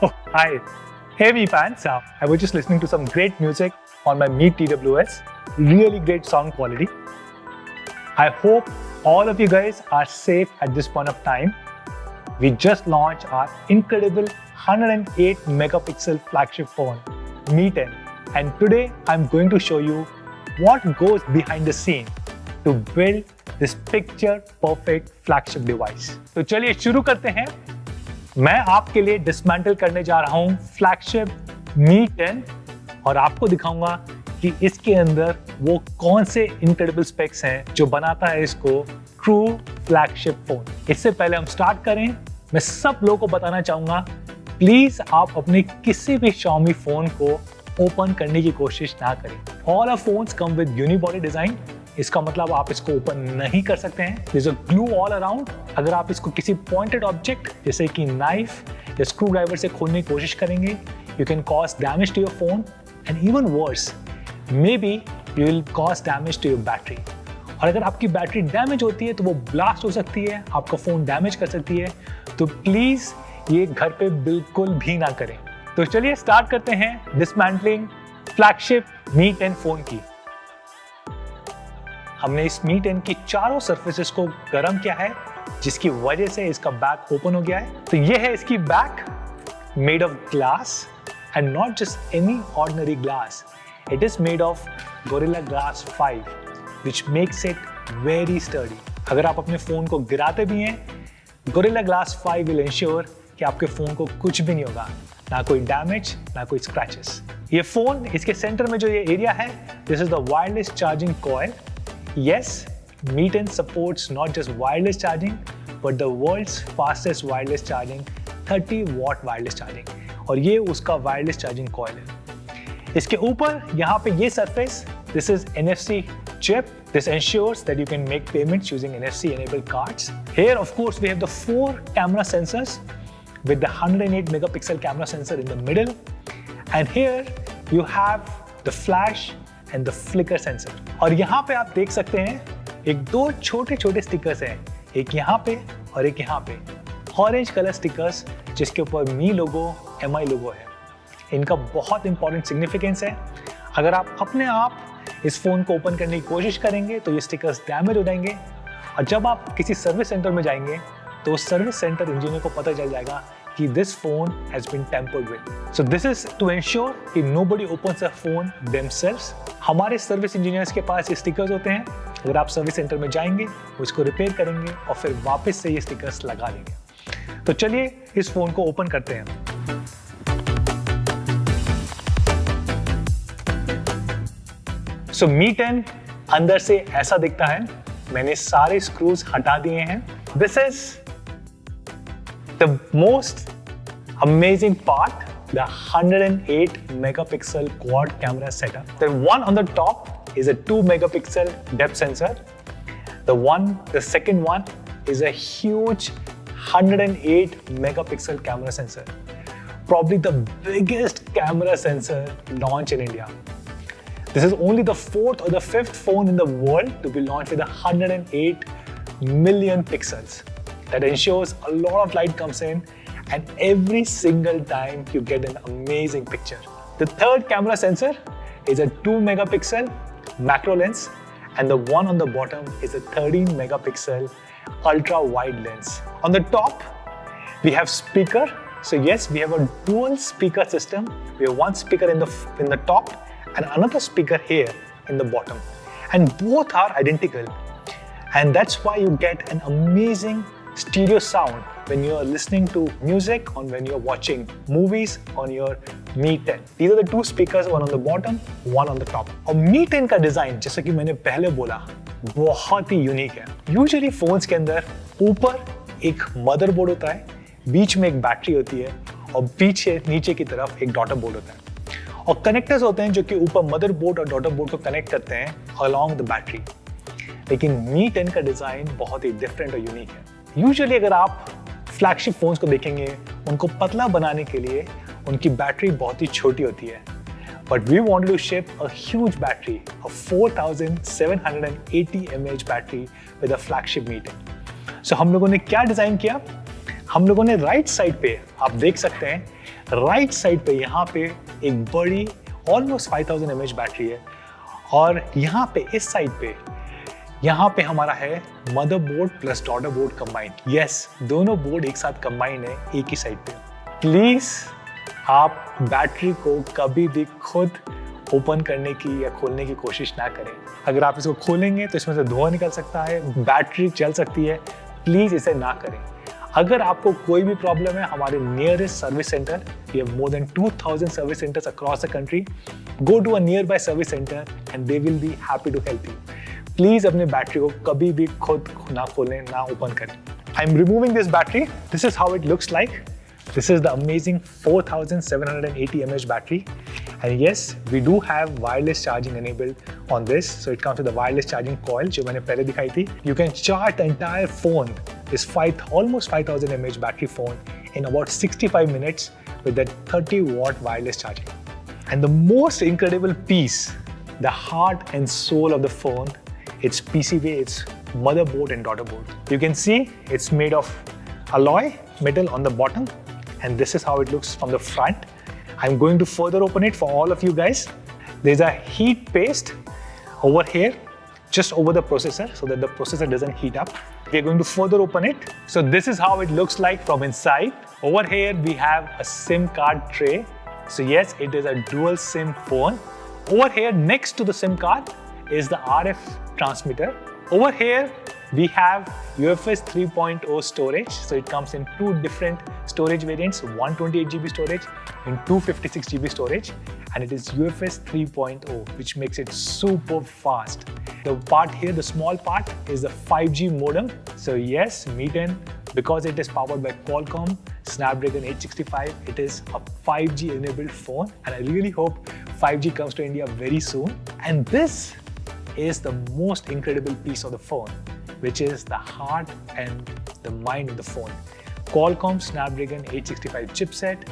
Oh, hi. Hey, Mi fans. I was just listening to some great music on my Meet TWS. Really great sound quality. I hope all of you guys are safe at this point of time. We just launched our incredible 108 megapixel flagship phone, Mi 10. And today I'm going to show you what goes behind the scene to build this picture perfect flagship device. तो चलिए शुरू करते हैं. मैं आपके लिए dismantle करने जा रहा हूं फ्लैगशिप Mi 10 और आपको दिखाऊंगा कि इसके अंदर वो कौन से इनक्रेडिबल स्पेक्स हैं जो बनाता है इसको ट्रू फ्लैगशिप फोन. इससे पहले हम स्टार्ट करें, मैं सब लोगों को बताना चाहूंगा, प्लीज आप अपने किसी भी Xiaomi फोन को ओपन करने की कोशिश ना करें. All our phones come with unibody design. इसका मतलब आप इसको ओपन नहीं कर सकते हैं. There's a glue all around. अगर आप इसको किसी पॉइंटेड ऑब्जेक्ट जैसे कि नाइफ या स्क्रू ड्राइवर से खोलने की कोशिश करेंगे, you can cause damage to your phone and even worse, maybe you will cause damage to your battery. और अगर आपकी बैटरी डैमेज होती है तो वो ब्लास्ट हो सकती है, आपका फोन डैमेज कर सकती है. तो प्लीज ये घर पे बिल्कुल भी ना करें. तो चलिए स्टार्ट करते हैं डिसमेंटलिंग फ्लैगशिप Mi 10 फोन की. हमने इस Mi 10 की चारों सरफेसेस को गर्म किया है, जिसकी वजह से इसका बैक ओपन हो गया है. तो ये है इसकी back, made of glass and not just any ordinary glass. It is made of Gorilla Glass 5 which makes it very sturdy. अगर आप अपने फोन को गिराते भी हैं, Gorilla Glass 5 will ensure कि आपके फोन को कुछ भी नहीं होगा, ना कोई डैमेज ना कोई स्क्रैचेस. ये फोन, इसके सेंटर में जो ये एरिया है, this is the wireless charging coil. Yes, Mi 10 supports not just wireless charging, but the world's fastest wireless charging, 30 watt wireless charging. और ये उसका wireless charging coil है. इसके ऊपर यहाँ पे ये surface, this is NFC chip. This ensures that you can make payments using NFC enabled cards. Here, of course, we have the 4 camera sensors with the 108 megapixel camera sensor in the middle. And here you have the flash and the flicker sensor. और यहाँ पे आप देख सकते हैं एक दो छोटे छोटे स्टिकर्स हैं, एक यहाँ पे और एक यहाँ पे, ऑरेंज कलर स्टिकर्स जिसके ऊपर Mi लोगो, MI लोगो है. इनका बहुत इंपॉर्टेंट सिग्निफिकेंस है. अगर आप अपने आप इस फोन को ओपन करने की कोशिश करेंगे तो ये स्टिकर्स डैमेज हो जाएंगे, और जब आप किसी सर्विस सेंटर में जाएंगे तो सर्विस सेंटर इंजीनियर को पता चल जाएगा कि this phone has been tampered with. So this is to ensure कि nobody opens a phone themselves. हमारे सर्विस इंजीनियर्स के पास ये स्टिकर्स होते हैं. अगर आप सर्विस सेंटर में जाएंगे, उसको रिपेयर करेंगे और फिर वापस से ये स्टिकर्स लगा देंगे. तो चलिए इस फोन को ओपन करते हैं. So Mi 10 अंदर से ऐसा दिखता है. मैंने सारे स्क्रूज हटा दिए हैं. This is the most amazing part, the 108 megapixel quad camera setup. The one on the top is a 2 megapixel depth sensor. The second one is a huge 108 megapixel camera sensor. Probably the biggest camera sensor launched in India. This is only the 4th or the 5th phone in the world to be launched with 108 million pixels. That ensures a lot of light comes in, and every single time you get an amazing picture. The third camera sensor is a 2 megapixel macro lens, and the one on the bottom is a 13 megapixel ultra wide lens. On the top, we have speaker. So yes, we have a dual speaker system. We have one speaker in the top and another speaker here in the bottom, and both are identical. And that's why you get an amazing stereo sound when you are listening to music or when you are watching movies on your Mi 10. These are the two speakers, one on the bottom, one on the top. और Mi 10 का design, जैसा कि मैंने पहले बोला, बहुत ही unique है. Usually phones के अंदर ऊपर एक मदरबोर्ड होता है, बीच में एक बैटरी होती है और पीछे नीचे की तरफ एक डॉटर बोर्ड होता है, और कनेक्टर्स होते हैं जो कि ऊपर मदरबोर्ड और डॉटर बोर्ड को कनेक्ट करते हैं अलोंग द बैटरी. लेकिन Mi 10 का डिजाइन बहुत ही डिफरेंट और यूनिक है. यूजुअली अगर आप फ्लैगशिप फोन्स को देखेंगे, उनको पतला बनाने के लिए उनकी बैटरी बहुत ही छोटी होती है. But we wanted to ship a huge battery, a 4780 mAh battery with a flagship Mi 10. So हम लोगों ने क्या डिजाइन किया, हम लोगों ने राइट साइड पे आप देख सकते हैं राइट साइड पे यहाँ पे एक बड़ी ऑलमोस्ट 5000 mAh बैटरी है और यहाँ पे इस साइड पे यहाँ पे हमारा है motherboard plus daughter board combined. Yes, दोनों बोर्ड एक साथ कंबाइंड है एक ही साइड पे। प्लीज आप बैटरी को कभी भी खुद ओपन करने की या खोलने की कोशिश ना करें। अगर आप इसको खोलेंगे तो इसमें से धुआं निकल सकता है, बैटरी जल सकती है। प्लीज इसे ना करें। अगर आपको कोई भी प्रॉब्लम है, हमारे nearest service centre, we have more than 2000 service centres across the country, go to a nearby service centre and they will be happy to help you. Please अपने बैटरी को कभी भी खुद ना खोलें, ना ओपन करें। I am removing this battery. This is how it looks like. This is the amazing 4780 mAh battery, and yes, we do have wireless charging enabled on this. So it comes with a wireless charging coil जो मैंने पहले दिखाई थी. You can charge the entire phone, this almost 5000 mAh battery phone, in about 65 minutes with that 30-watt wireless charging. And the most incredible piece, the heart and soul of the phone, its PCB, its motherboard and daughter board. You can see it's made of alloy metal on the bottom. And this is how it looks from the front. I'm going to further open it for all of you guys. There's a heat paste over here, just over the processor, so that the processor doesn't heat up. We're going to further open it. So this is how it looks like from inside. Over here, we have a SIM card tray. So yes, it is a dual SIM phone. Over here, next to the SIM card, is the RF transmitter. Over here, we have UFS 3.0 storage. So it comes in two different storage variants, 128GB storage and 256GB storage. And it is UFS 3.0, which makes it super fast. The part here, the small part, is the 5G modem. So yes, Mi 10, because it is powered by Qualcomm Snapdragon 865, it is a 5G enabled phone. And I really hope 5G comes to India very soon. And this is the most incredible piece of the phone, which is the heart and the mind of the phone. Qualcomm Snapdragon 865 chipset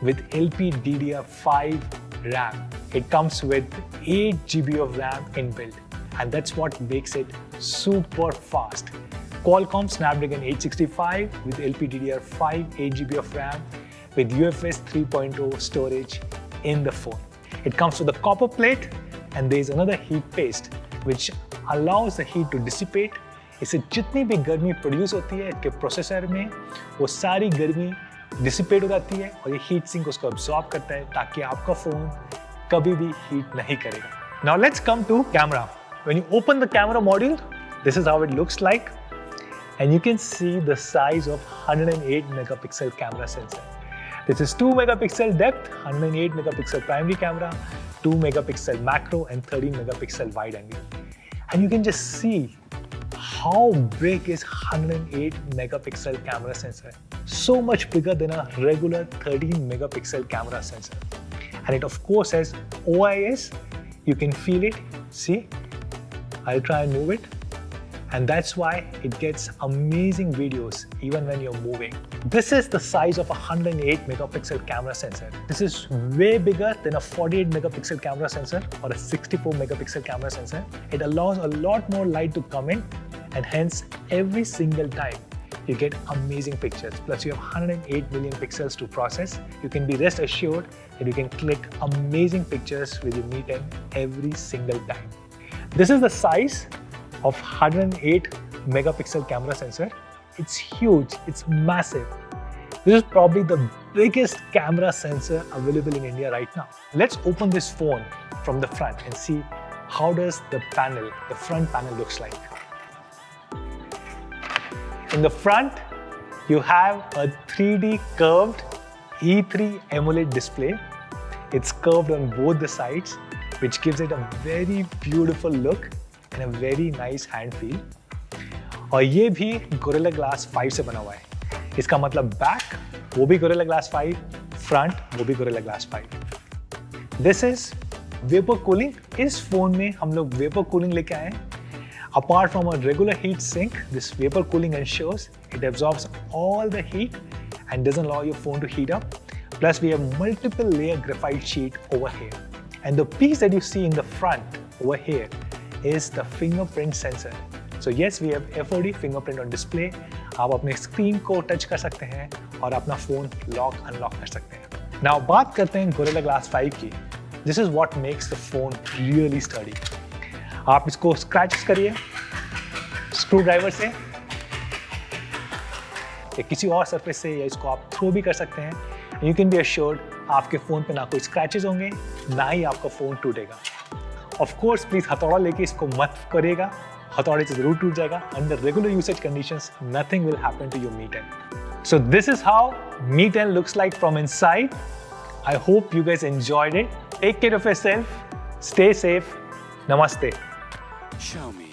with LPDDR5 RAM. It comes with 8GB of RAM inbuilt, and that's what makes it super fast. Qualcomm Snapdragon 865 with LPDDR5, 8GB of RAM with UFS 3.0 storage in the phone. It comes with a copper plate, and there is another heat paste which allows the heat to dissipate. इससे जितनी भी गर्मी produce होती है इसके processor में, वो सारी गर्मी डिसिपेट हो जाती है और ये हीट सिंक उसको अब्सॉर्ब करता है ताकि आपका फोन कभी भी हीट नहीं करेगा. Now let's come to camera. When you open the camera module, this is how it looks like, and you can see the size of 108 megapixel camera sensor. This is 2 megapixel depth, 108 megapixel primary camera, 2 megapixel macro and 13 megapixel wide angle. And you can just see how big is 108 megapixel camera sensor. So much bigger than a regular 13 megapixel camera sensor. And it of course has OIS. You can feel it. See? I'll try and move it. And that's why it gets amazing videos even when you're moving. This is the size of a 108 megapixel camera sensor. This is way bigger than a 48 megapixel camera sensor or a 64 megapixel camera sensor. It allows a lot more light to come in, and hence every single time you get amazing pictures. Plus you have 108 million pixels to process. You can be rest assured that you can click amazing pictures with your Mi 10 every single time. This is the size of 108 megapixel camera sensor. It's huge, it's massive. This is probably the biggest camera sensor available in India right now. Let's open this phone from the front and see how does the front panel looks like. In the front, you have a 3D curved E3 AMOLED display. It's curved on both the sides, which gives it a very beautiful look and a very nice hand feel. और ये भी Gorilla Glass 5 से बना हुआ है. इसका मतलब back वो भी Gorilla Glass 5, फ्रंट वो भी Gorilla Glass 5. This is vapor cooling. इस फोन में हम लोग vapor cooling लेके आए हैं. Apart from a regular heat sink, this vapor cooling ensures it absorbs all the heat and doesn't allow your phone to heat up. Plus, we have multiple layer graphite sheet over here. And the piece that you see in the front over here is the fingerprint sensor. So yes, we have FOD fingerprint on display. आप अपने screen को touch कर सकते हैं और अपना phone lock unlock कर सकते हैं. नाउ बात करते हैं Gorilla Glass 5 की. This is what makes the phone really sturdy. आप इसको स्क्रैचेस करिए स्क्रू ड्राइवर से या किसी और सरफेस से, या इसको आप थ्रो भी कर सकते हैं. यू कैन बी अश्योर्ड आपके फ़ोन पे ना कोई स्क्रैचेस होंगे, ना ही आपका फ़ोन टूटेगा. ऑफ कोर्स प्लीज़ हथौड़ा लेके इसको मत करिएगा, हथौड़े से ज़रूर टूट जाएगा. Under regular usage conditions nothing will happen to your Mi 10. So this is how Mi 10 looks like from inside. I hope you guys enjoyed it. Take care of yourself. Stay safe. Namaste. Xiaomi.